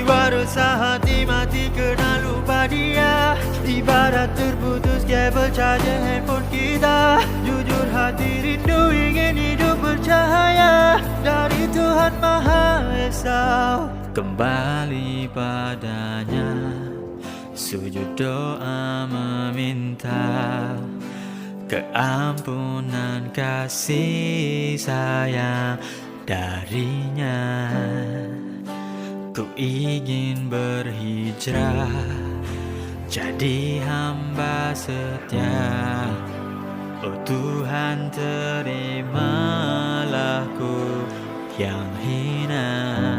resah hati mati kena lupa dia. Ibarat terputus kabel charger handphone kita. Jujur hati rindu ingin hidup bercahaya dari Tuhan Maha Esa. Kembali padanya, sujud doa meminta keampunan kasih sayang darinya. Ku ingin berhijrah jadi hamba setia. Oh Tuhan, terimalah ku yang hina.